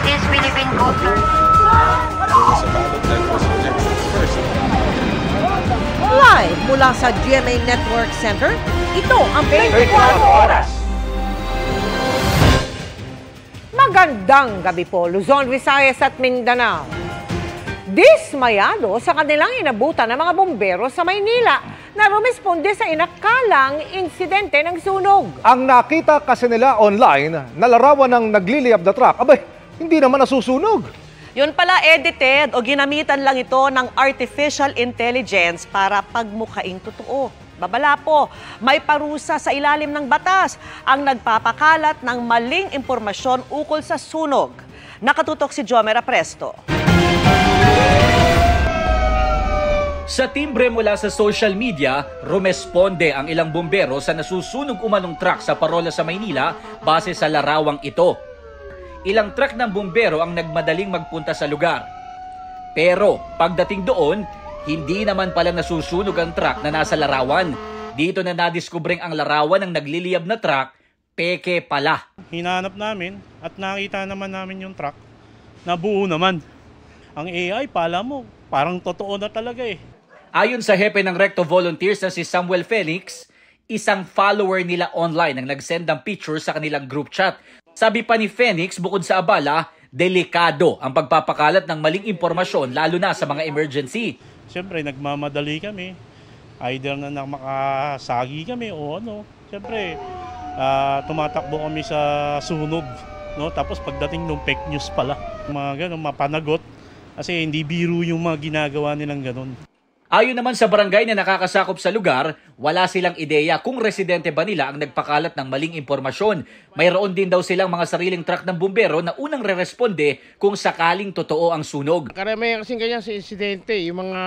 is Philippine Coast Guard. Live mula sa GMA Network Center, ito ang 24 Oras. Magandang gabi po, Luzon, Visayas at Mindanao. Dismayado sa kanilang inabutan ng mga bombero sa Maynila na rumisponde sa inakalang insidente ng sunog. Ang nakita kasi nila online na larawan ng nagliliyab na truck, abay, hindi naman nasusunog. Yun pala edited o ginamitan lang ito ng artificial intelligence para pagmukhaing totoo. Babala po, may parusa sa ilalim ng batas ang nagpapakalat ng maling impormasyon ukol sa sunog. Nakatutok si Jomera Presto. Sa timbre mula sa social media, rumesponde ang ilang bombero sa nasusunog umanong truck sa Parola sa Maynila base sa larawang ito. Ilang truck ng bombero ang nagmadaling magpunta sa lugar. Pero pagdating doon, hindi naman pala nasusunog ang truck na nasa larawan. Dito na nadiskubreng ang larawan ng nagliliyab na truck, peke pala. Hinanap namin at nakita naman namin yung truck na buo naman. Ang AI, pala mo, parang totoo na talaga eh. Ayon sa hepe ng Recto Volunteers na si Samuel Felix, isang follower nila online ang nagsend ng picture sa kanilang group chat. Sabi pa ni Phoenix, bukod sa abala, delikado ang pagpapakalat ng maling impormasyon lalo na sa mga emergency. Siyempre, nagmamadali kami. Either na makasagi kami o ano. Siyempre, tumatakbo kami sa sunog. No? Tapos pagdating ng fake news pala, mga ganun, mapanagot. Kasi hindi biro yung mga ginagawa nilang ganun. Ayon naman sa barangay na nakakasakop sa lugar, wala silang ideya kung residente ba nila ang nagpakalat ng maling impormasyon. Mayroon din daw silang mga sariling truck ng bumbero na unang re-responde kung sakaling totoo ang sunog. Karamihan kasing ganyan sa insidente, yung mga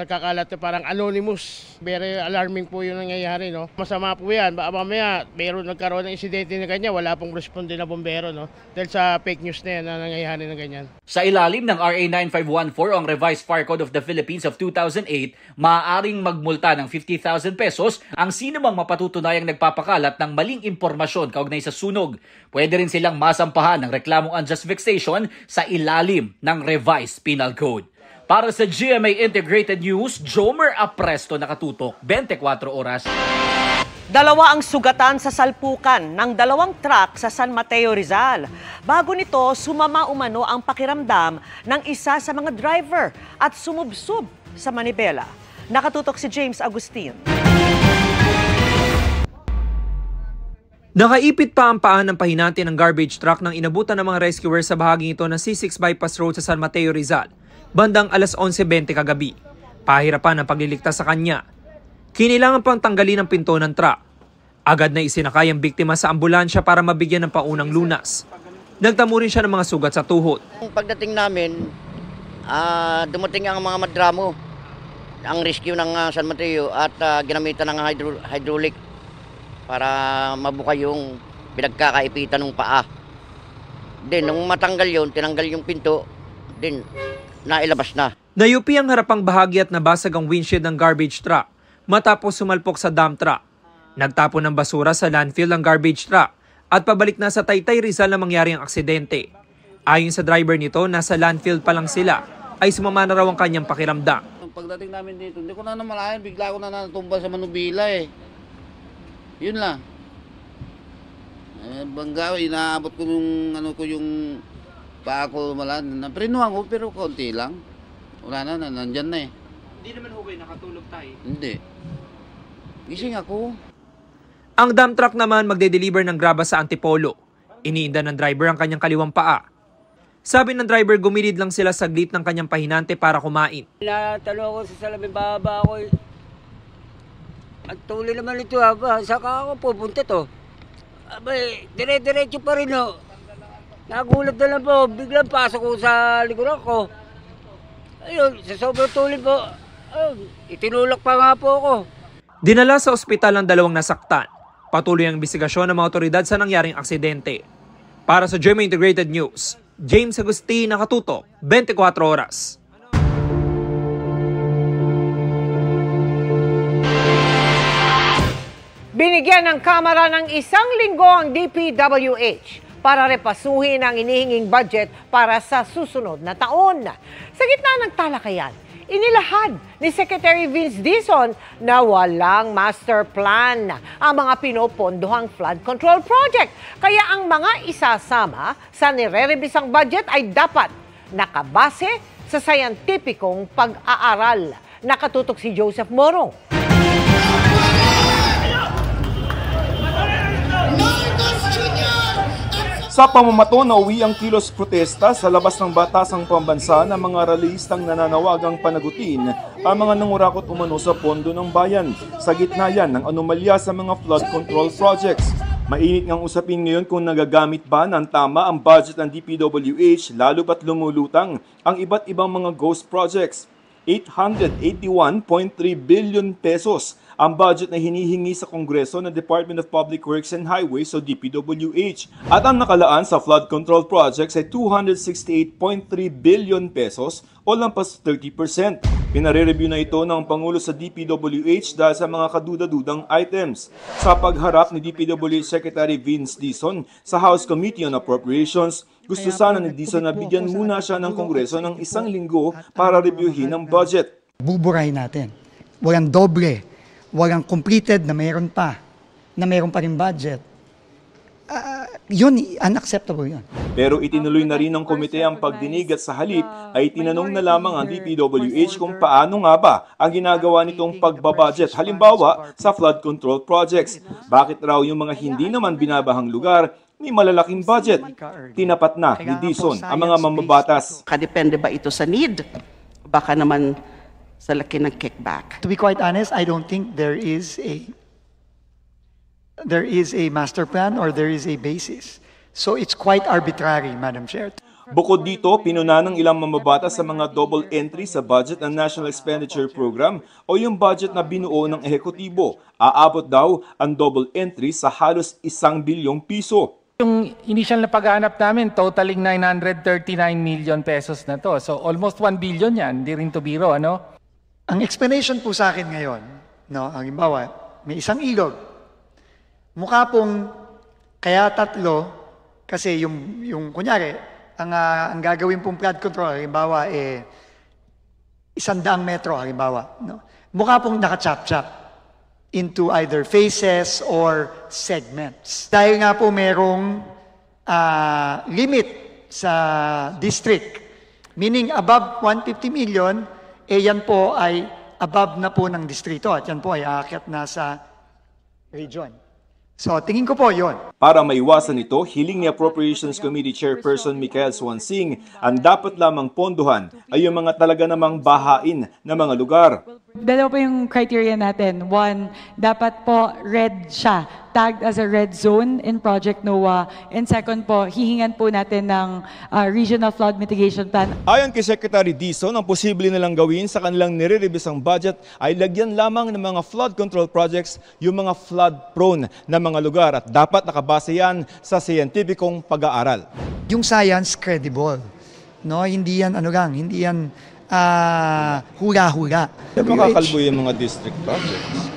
nagkakalat na parang anonymous. Very alarming po yung nangyayari, no? Masama po yan, baka mamaya mayroon nagkaroon ng insidente na ganyan, wala pong responde na bumbero, no? Dahil sa fake news na yan na nangyayari na ganyan. Sa ilalim ng RA 9514 ang Revised Fire Code of the Philippines of 2008, maaaring magmulta ng 50,000 pesos ang sino mang mapatutunayang nagpapakalat ng maling impormasyon kaugnay sa sunog. Pwede rin silang masampahan ng reklamong unjust vexation sa ilalim ng Revised Penal Code. Para sa GMA Integrated News, Jomer Apresto, nakatutok 24 oras. Dalawa ang sugatan sa salpukan ng dalawang truck sa San Mateo, Rizal. Bago nito, sumama umano ang pakiramdam ng isa sa mga driver at sumubsob sa manibela. Nakatutok si James Agustin. Nakaipit pa ang paan ng pahinante ng garbage truck nang inabutan ng mga rescuers sa bahaging ito ng C6 Bypass Road sa San Mateo, Rizal, bandang alas 11:20 kagabi. Pahirapan ang pagliligtas sa kanya. Kinilangan pang tanggalin ang pinto ng truck. Agad na isinakay ang biktima sa ambulansya para mabigyan ng paunang lunas. Nagtamo rin siya ng mga sugat sa tuhod. Pagdating namin, dumating ang mga madramo, ang rescue ng San Mateo at ginamitan ng hydraulic para mabuka yung pinagkakaipitan ng paa. Then, nung matanggal yun, tinanggal yung pinto, then nailabas na. Nayupi ang harapang bahagi at nabasag ang windshield ng garbage truck matapos sumalpok sa dump truck. Nagtapon ng basura sa landfill ng garbage truck at pabalik na sa Taytay, Rizal na mangyari ang aksidente. Ayon sa driver nito, nasa landfill pa lang sila ay sumama na raw ang kanyang pakiramdam. Pagdating namin dito, hindi ko na namalayan, bigla ko na natumba sa manubila eh. Yun lang. Bangga, inaabot ko yung yung paa ko malan. Naprinuhan ko pero konti lang. Wala na, nandyan na eh. Hindi naman hugay, nakatulog tayo. Hindi. Gising ako. Ang dump truck naman magde-deliver ng graba sa Antipolo. Iniinda ng driver ang kanyang kaliwang paa. Sabi ng driver, gumilid lang sila saglit ng kanyang pahinante para kumain. Natalo ako sa salamin, baba ako. At tuloy naman ito, saka ako pupunta to. Abay, dire-diretso pa rin o. Nagulat na lang po, biglang pasok ko sa likuran ko. Ayun, sa sobrang tuloy po, itinulak pa nga po ako. Dinala sa ospital ang dalawang nasaktan. Patuloy ang investigasyon ng mga otoridad sa nangyaring aksidente. Para sa GMA Integrated News, James Agustin, nakatutok 24 oras. Binigyan ng kamera ng 1 linggo ang DPWH para repasuhin ang inihinging budget para sa susunod na taon. Sa gitna ng talakayan, inilahad ni Secretary Vince Dizon na walang master plan ang mga pinopondohang flood control project. Kaya ang mga isasama sa nire-revisang budget ay dapat nakabase sa scientificong pag-aaral. Nakatutok si Joseph Morong. Sa pamamato na uwi ang kilos protesta sa labas ng batasang pambansa ng mga ralistang nananawagang panagutin ang mga nangurakot umano sa pondo ng bayan. Sa gitna yan ng anomalya sa mga flood control projects. Mainit ngang usapin ngayon kung nagagamit ba ng tama ang budget ng DPWH lalo pat lumulutang ang iba't ibang mga ghost projects. 881.3 billion pesos ang budget na hinihingi sa Kongreso ng Department of Public Works and Highways o DPWH. At ang nakalaan sa flood control projects ay 268.3 billion pesos o lampas 30%. Pinare-review na ito ng Pangulo sa DPWH dahil sa mga kaduda-dudang items. Sa pagharap ni DPWH Secretary Vince Dizon sa House Committee on Appropriations, gusto sana ni Dizon na bigyan muna siya ng Kongreso ng 1 linggo para reviewin ang budget. Buburay natin. Walang doble. Walang completed na mayroon pa rin budget. Yun, unacceptable yun. Pero itinuloy na rin ng komite ang pagdinig at sa halip ay tinanong na lamang ang DPWH kung paano nga ba ang ginagawa nitong pagbabudget. Halimbawa, sa flood control projects. Bakit raw yung mga hindi naman binabahang lugar may malalaking budget? Tinapat na ni Dizon ang mga mamabatas. Kadepende ba ito sa need? Baka naman sa laki ng kickback. To be quite honest, I don't think there is a master plan or there is a basis. So it's quite arbitrary, Madam Chair. Bukod dito, pinuna ng ilang mamabatas sa mga double entry sa budget ng National Expenditure Program o yung budget na binuo ng ehekutibo. Aabot daw ang double entry sa halos 1 bilyong piso. Yung initial na paghahanap namin, totaling 939 million pesos na to. So almost 1 billion yan, hindi rin to biro, ano? Ang explanation po sa akin ngayon, no, halimbawa, may isang ilog. Mukha pong kaya 3 kasi yung kunyari, ang gagawin pong flood control, halimbawa, 100 metro, halimbawa. No? Mukha pong naka-chop-chop into either phases or segments. Dahil nga po merong limit sa district, meaning above 150 million, yan po ay above na po ng distrito at yan po ay aakyat na sa region. So, tingin ko po yon. Para maiwasan ito, hiling ni Appropriations Committee Chairperson Michael Swansing, ang dapat lamang pondohan ay yung mga talaga namang bahain na mga lugar. Dalawa po yung criteria natin. 1, dapat po red siya, tagged as a red zone in Project NOAA. And second po, hihingan po natin ng Regional Flood Mitigation Plan. Ayon kay Secretary Dizon, ang posible nilang gawin sa kanilang nire-revisang budget ay lagyan lamang ng mga flood control projects yung mga flood-prone na mga lugar at dapat nakabase yan sa scientificong pag-aaral. Yung science credible. No, hindi yan hindi yan hula-hula. Makakalbo yung mga district projects.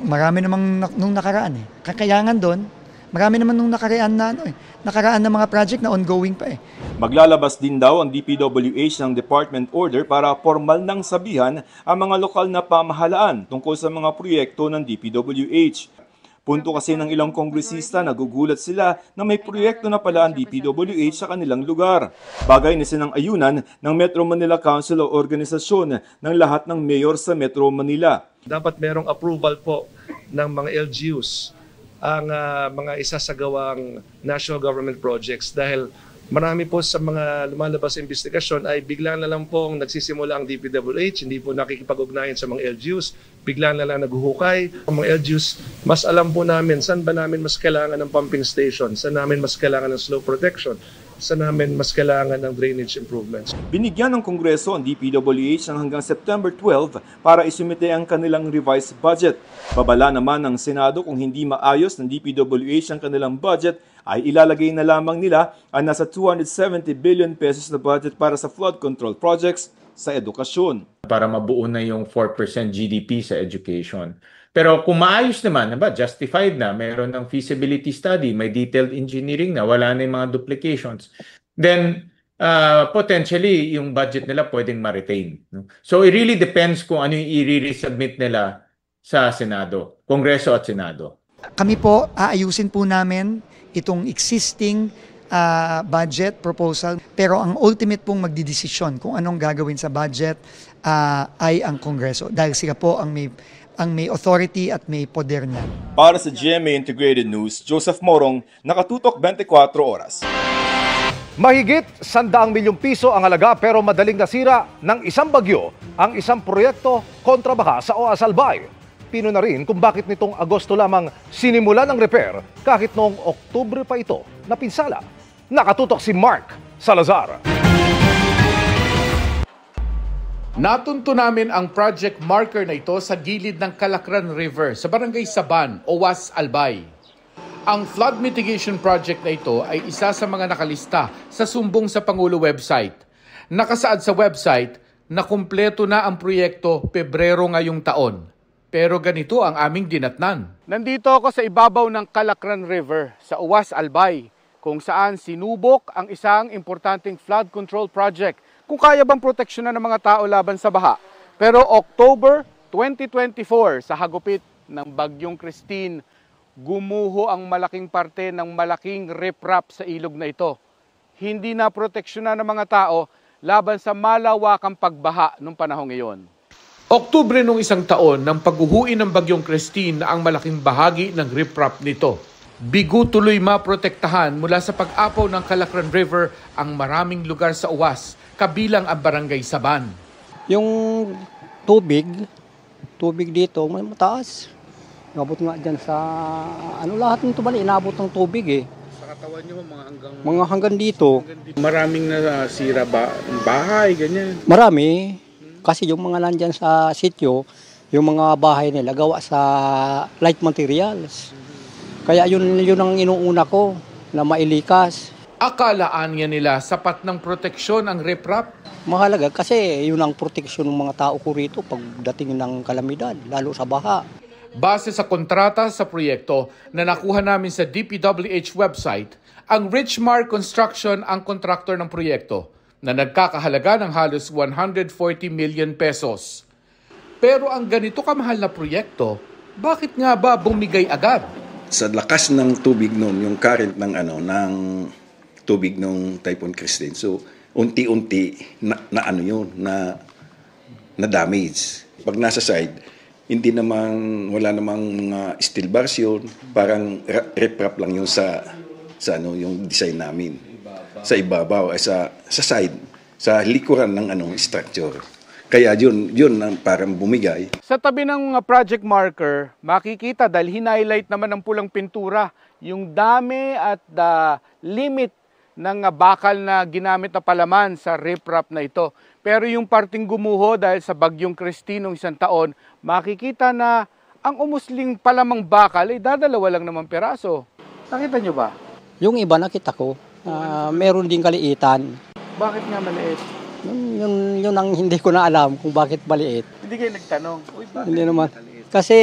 Marami namang nung nakaraan Kakayangan doon, marami naman nung nakaraan na mga project na ongoing pa Maglalabas din daw ang DPWH ng department order para formal nang sabihan ang mga lokal na pamahalaan tungkol sa mga proyekto ng DPWH. Punto kasi ng ilang kongresista, nagugulat sila na may proyekto na pala ang DPWH sa kanilang lugar. Bagay na sinang-ayunan ng Metro Manila Council o organisasyon ng lahat ng mayor sa Metro Manila. Dapat merong approval po ng mga LGUs ang mga isasagawang national government projects dahil marami po sa mga lumalabas sa investigasyon ay bigla na lang pong nagsisimula ang DPWH, hindi po nakikipag-ugnayan sa mga LGUs, bigla na lang naghuhukay. Ang mga LGUs, mas alam po namin saan ba namin mas kailangan ng pumping station, saan namin mas kailangan ng slow protection, saan namin mas kailangan ng drainage improvements. Binigyan ng Kongreso ang DPWH ng hanggang September 12 para isumite ang kanilang revised budget. Babala naman ng Senado kung hindi maayos ng DPWH ang kanilang budget, ay ilalagay na lamang nila ang nasa 270 billion pesos na budget para sa flood control projects sa edukasyon. Para mabuo na yung 4% GDP sa education. Pero kung maayos naman, justified na, mayroon ng feasibility study, may detailed engineering na, wala na yung mga duplications, then potentially yung budget nila pwedeng ma-retain. No? So it really depends kung ano yung i-resubmit nila sa Senado, Kongreso at Senado. Kami po, aayusin po namin itong existing budget proposal. Pero ang ultimate pong magdidesisyon kung anong gagawin sa budget ay ang Kongreso. Dahil sila po ang may authority at may poder na. Para sa GMA Integrated News, Joseph Morong, nakatutok 24 oras. Mahigit 100 milyong piso ang halaga pero madaling nasira ng isang bagyo ang isang proyekto kontra baha sa OAS Albay. Pino na rin kung bakit nitong Agosto lamang sinimulan ang repair kahit noong Oktubre pa ito napinsala. Nakatutok si Mark Salazar. Natunto namin ang project marker na ito sa gilid ng Calacran River sa Barangay Saban, OAS Albay. Ang flood mitigation project na ito ay isa sa mga nakalista sa Sumbong sa Pangulo website. Nakasaad sa website na kumpleto na ang proyekto Pebrero ngayong taon. Pero ganito ang aming dinatnan. Nandito ako sa ibabaw ng Calacran River sa OAS Albay, kung saan sinubok ang isang importanteng flood control project kung kaya bang proteksyonan ng mga tao laban sa baha. Pero October 2024, sa hagupit ng Bagyong Christine, gumuho ang malaking parte ng malaking riprap sa ilog na ito. Hindi na proteksyonan ng mga tao laban sa malawakang pagbaha noong panahong iyon. Oktubre nung isang taon nang pagguhuin ng Bagyong Christine na ang malaking bahagi ng riprap nito. Bigo tuloy maprotektahan mula sa pag-apaw ng Calacran River ang maraming lugar sa UAS, kabilang ang Barangay Saban. Yung tubig dito may mataas. Inabot nga dyan sa, lahat ng tubali, inabot ng tubig eh. Sa katawan nyo, mga hanggang dito. Maraming nasira bahay, ganyan. Marami. Kasi yung mga nandyan sa sityo, yung mga bahay nila, gawa sa light materials. Kaya yun ang inuuna ko, na mailikas. Akalaan niya nila sapat ng proteksyon ang riprap? Mahalaga kasi yun ang proteksyon ng mga tao ko rito pagdating ng kalamidad, lalo sa baha. Base sa kontrata sa proyekto na nakuha namin sa DPWH website, ang Richmar Construction ang kontraktor ng proyekto na nagkakahalaga ng halos 140 million pesos. Pero ang ganito kamahal na proyekto, bakit nga ba bumigay agad? Sa lakas ng tubig noon, yung current ng tubig ng Typhoon Christine, so unti-unti na damage. Pag nasa side, wala namang mga steel bars yun, parang riprap lang yun sa yung design namin. Sa ibabaw, sa side, sa likuran ng structure. Kaya yun ang parang bumigay. Sa tabi ng project marker, makikita dahil hinighlight naman ng pulang pintura yung dami at limit ng bakal na ginamit na palaman sa riprap na ito. Pero yung parting gumuho dahil sa Bagyong Christine noong isang taon, makikita na ang umusling palamang bakal ay dadalawa lang naman peraso. Nakita nyo ba? Yung iba nakita ko, meron din kaliitan. Bakit nga maliit? Yun ang hindi ko na alam kung bakit maliit. Hindi kayo nagtanong? Uy, bakit hindi naman. Kasi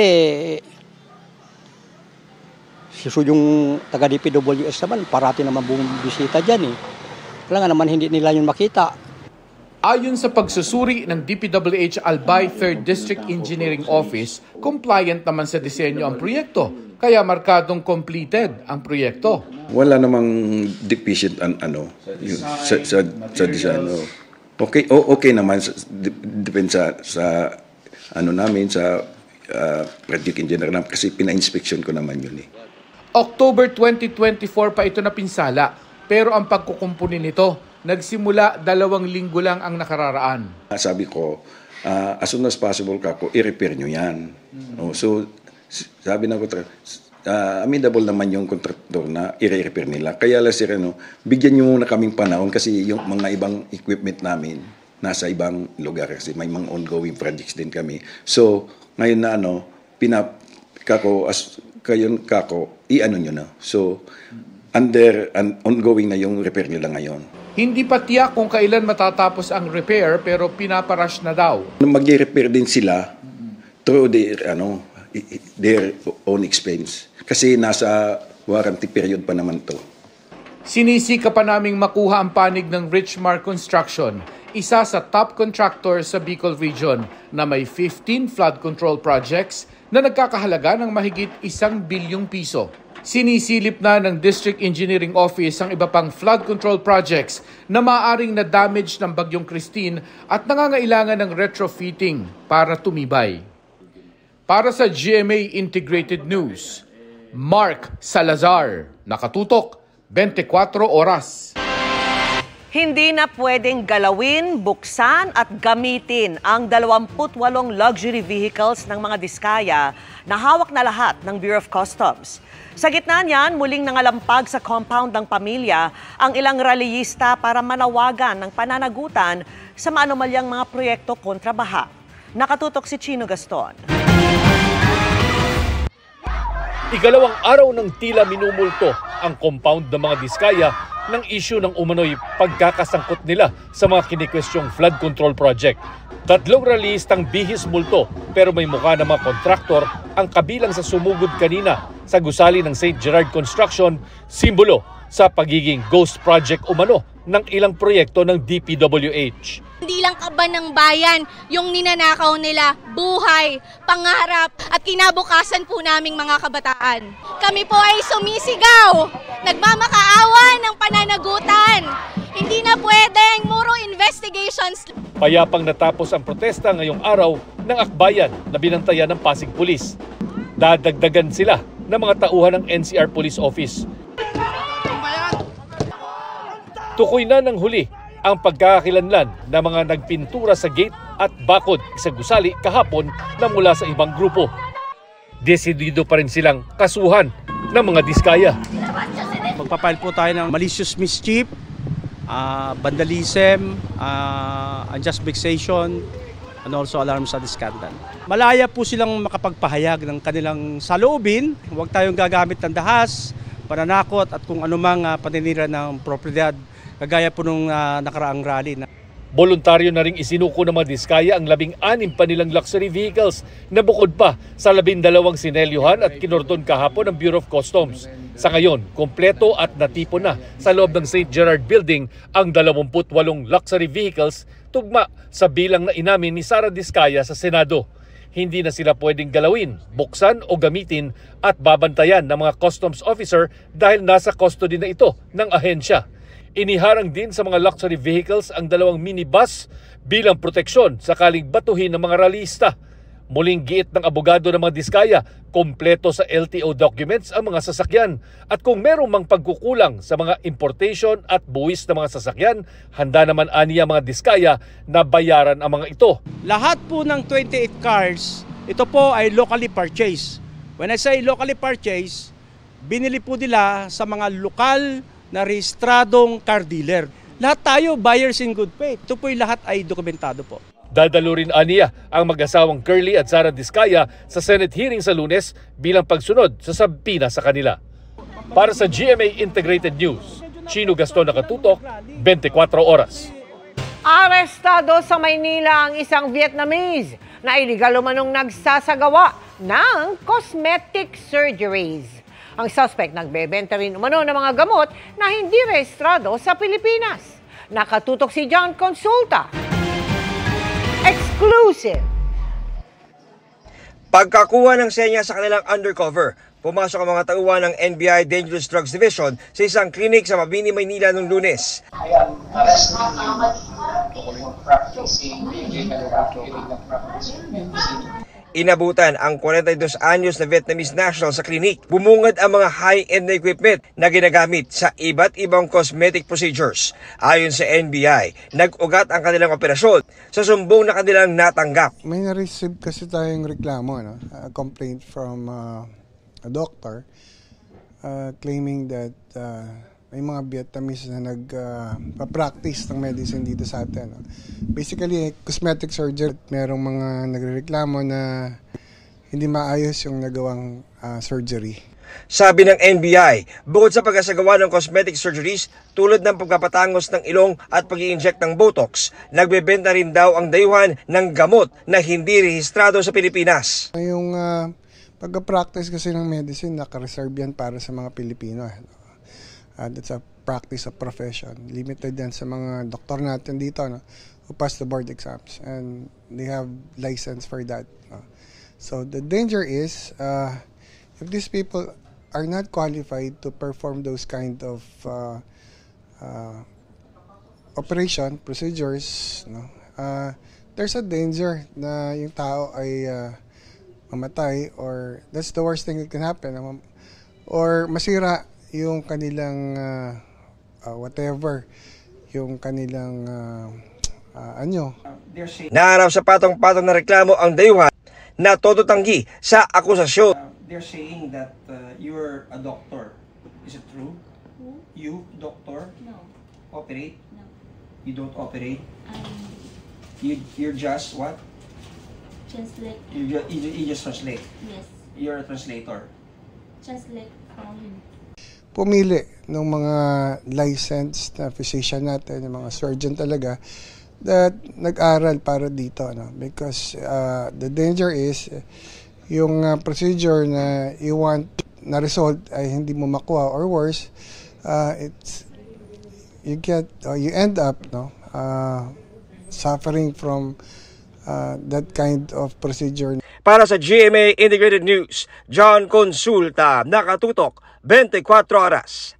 yung taga-DPWS naman, parati naman bumibisita dyan eh. Kaya nga naman hindi nila yun makita. Ayon sa pagsusuri ng DPWH Albay 3rd District Engineering Office, compliant naman sa disenyo ang proyekto, kaya markadong completed ang proyekto. Wala namang deficient sa design. Okay naman, depende sa namin, sa project engineer namin, kasi pina-inspection ko naman yun eh. October 2024 pa ito napinsala, pero ang pagkukumpuni nito, nagsimula 2 linggo lang ang nakararaan. Sabi ko, as soon as possible i-repair nyo yan. So, sabi ng amendable naman yung kontraktor na i-repair nila. Kaya lang bigyan nyo muna kaming panahon kasi yung mga ibang equipment namin nasa ibang lugar kasi may mga ongoing projects din kami. So, ngayon na i-ano nyo na. So, ongoing na yung repair nila ngayon. Hindi pa tiyak kung kailan matatapos ang repair pero pinaparush na daw. Mag-repair din sila through their own expense. Kasi nasa warranty period pa naman to. Sinisika pa naming makuha ang panig ng Richmar Construction, isa sa top contractor sa Bicol Region na may 15 flood control projects na nagkakahalaga ng mahigit 1 bilyong piso. Sinisilip na ng District Engineering Office ang iba pang flood control projects na maaaring na-damage ng Bagyong Christine at nangangailangan ng retrofitting para tumibay. Para sa GMA Integrated News, Mark Salazar, nakatutok 24 oras. Hindi na pwedeng galawin, buksan at gamitin ang 28 luxury vehicles ng mga Diskaya na hawak na lahat ng Bureau of Customs. Sa gitna niyan, muling nangalampag sa compound ng pamilya ang ilang rallyista para manawagan ng pananagutan sa maanumalyang mga proyekto kontra baha. Nakatutok si Chino Gaston. Ikalawang araw ng tila minumulto ang compound ng mga Diskaya ng issue ng umano'y pagkakasangkot nila sa mga kinikwestyong flood control project. 3 rallyistang bihis multo pero may mukha ng mga kontraktor ang kabilang sa sumugod kanina sa gusali ng St. Gerard Construction, simbolo sa pagiging ghost project umano ng ilang proyekto ng DPWH. Hindi lang kaban ng bayan yung ninanakaw nila, buhay, pangarap at kinabukasan po naming mga kabataan. Kami po ay sumisigaw, nagmamakaawa ng pananagutan. Hindi na pwedeng muro investigations. Payapang natapos ang protesta ngayong araw ng akbayan na binantayan ng Pasig Police. Dadagdagan sila ng mga tauhan ng NCR Police Office. Tukoy na ng huli ang pagkakakilanlan ng mga nagpintura sa gate at bakod sa gusali kahapon na mula sa ibang grupo. Desidido pa rin silang kasuhan ng mga Diskaya. Magpapile po tayo ng malicious mischief, vandalism, unjust vexation, and also alarms sa scandal. Malaya po silang makapagpahayag ng kanilang saloobin. Huwag tayong gagamit ng dahas, pananakot at kung anumang paninira ng propiedad kagaya po nung nakaraang rally. Voluntaryo na ring isinuko ng mga Diskaya ang 16 pa nilang luxury vehicles na bukod pa sa 12 sinelyuhan at kinordon kahapon ng Bureau of Customs. Sa ngayon, kompleto at natipon na sa loob ng St. Gerard Building ang 28 luxury vehicles tugma sa bilang na inamin ni Sara Diskaya sa Senado. Hindi na sila pwedeng galawin, buksan o gamitin at babantayan ng mga customs officer dahil nasa custody na ito ng ahensya. Iniharang din sa mga luxury vehicles ang 2 minibus bilang proteksyon sakaling batuhin ng mga rallyista. Muling giit ng abogado ng mga Diskaya, kompleto sa LTO documents ang mga sasakyan at kung merong mang pagkukulang sa mga importation at buwis ng mga sasakyan, handa naman aniya mga Diskaya na bayaran ang mga ito. Lahat po ng 28 cars, ito po ay locally purchased. When I say locally purchased, binili po nila sa mga lokal na rehistradong car dealer. Lahat tayo buyers in good faith. Ito po'y lahat ay dokumentado po. Dadalo rin aniya ang mag-asawang Curly at Sara Diskaya sa Senate hearing sa Lunes bilang pagsunod sa sabpina sa kanila. Para sa GMA Integrated News, Chino Gaston, nakatutok, 24 oras. Arestado sa Maynila ang isang Vietnamese na iligal umanong nagsasagawa ng cosmetic surgeries. Ang suspect nagbebenta rin umano ng mga gamot na hindi rehistrado sa Pilipinas. Nakatutok si John Consulta. Exclusive! Pagkakuha ng senya sa kanilang undercover, pumasok ang mga tauhan ng NBI Dangerous Drugs Division sa isang klinik sa Mabini, Maynila noong Lunes. Inabutan ang 42 anyos na Vietnamese national sa klinik. Bumungad ang mga high-end na equipment na ginagamit sa iba't ibang cosmetic procedures. Ayon sa NBI, nag-ugat ang kanilang operasyon sa sumbong na kanilang natanggap. May na-receive kasi tayong reklamo, a complaint from a doctor claiming that may mga Vietnamese na nagpa-practice ng medicine dito sa atin. Basically, cosmetic surgery. Merong mga nagrereklamo na hindi maayos yung nagawang surgery. Sabi ng NBI, bukod sa pagkasagawa ng cosmetic surgeries tulad ng pagpapatangos ng ilong at pag-i-inject ng Botox, nagbebenta rin daw ang dayuhan ng gamot na hindi rehistrado sa Pilipinas. Yung Pagka-practice kasi ng medicine, naka-reserve yan para sa mga Pilipino. That's a practice of profession. Limited yan sa mga doktor natin dito, no, who pass the board exams. And they have license for that. So the danger is, if these people are not qualified to perform those kind of operation, procedures, no, there's a danger na yung tao ay mamatay, or that's the worst thing that can happen, or masira yung kanilang whatever, yung kanilang Naharap sa patong-patong na reklamo ang dayuhan na todo tanggi sa akusasyon. They're saying that you're a doctor. Is it true? Who? You, doctor? No. Operate? No. You don't operate? You're just what? Translate. You just translate? Yes. You're a translator? Translate from him. Pumili ng mga licensed na physician natin, yung mga surgeon talaga, that nag-aral para dito, no? Because the danger is yung procedure na you want na result ay hindi mo makuha, or worse, you end up, no, suffering from that kind of procedure. Para sa GMA Integrated News, John Consulta, nakatutok 24 oras.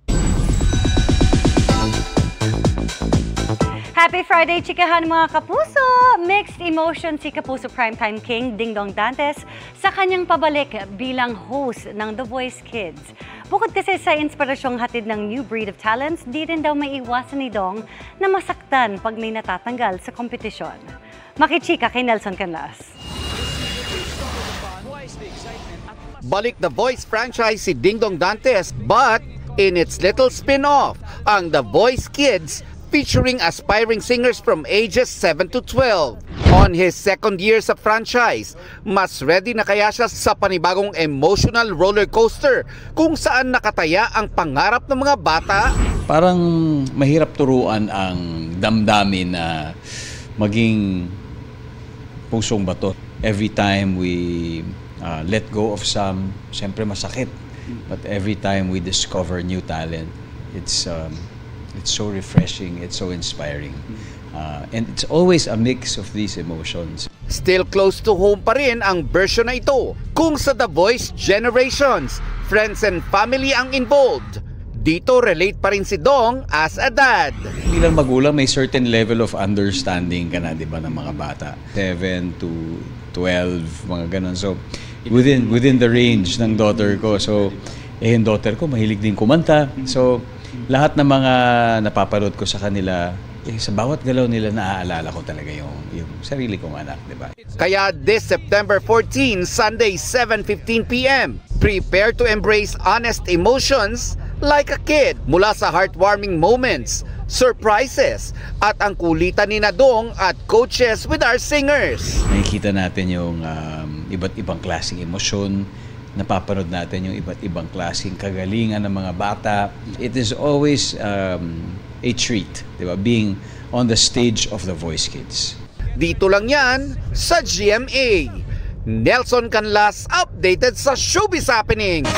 Happy Friday, chikahan mga kapuso! Mixed emotion si Kapuso Primetime King Dingdong Dantes sa kanyang pabalik bilang host ng The Voice Kids. Bukod kasi sa inspirasyong hatid ng new breed of talents, di rin daw maiiwasan ni Dong na masaktan pag may natatanggal sa kompetisyon. Makichika kay Nelson Canlas. Balik The Voice franchise si Dingdong Dantes, but in its little spin-off, ang The Voice Kids, featuring aspiring singers from ages 7 to 12. On his second year sa franchise, mas ready na kaya siya sa panibagong emotional roller coaster kung saan nakataya ang pangarap ng mga bata? Parang mahirap turuan ang damdamin na maging pusong bato. Every time we let go of some, siyempre masakit. But every time we discover new talent, it's so refreshing, it's so inspiring. And it's always a mix of these emotions. Still close to home pa rin ang version na ito. Kung sa The Voice Generations, friends and family ang involved. Dito relate pa rin si Dong as a dad. Bilang magulang, may certain level of understanding ka na, di ba, ng mga bata. 7 to 12, mga ganun. So, within the range ng daughter ko. So, yung daughter ko, mahilig din kumanta. So, lahat ng mga napapanood ko sa kanila, sa bawat galaw nila naaalala ko talaga yung sarili kong anak, di ba? Kaya this September 14, Sunday, 7:15 p.m., prepare to embrace honest emotions like a kid. Mula sa heartwarming moments, surprises, at ang kulitan ni Nadong at coaches with our singers. Nakikita natin yung iba't ibang klaseng emosyon, napapanood natin yung iba't ibang klaseng kagalingan ng mga bata. It is always a treat, di ba? Being on the stage of The Voice Kids. Dito lang yan sa GMA. Nelson Canlas, updated sa Showbiz Happening.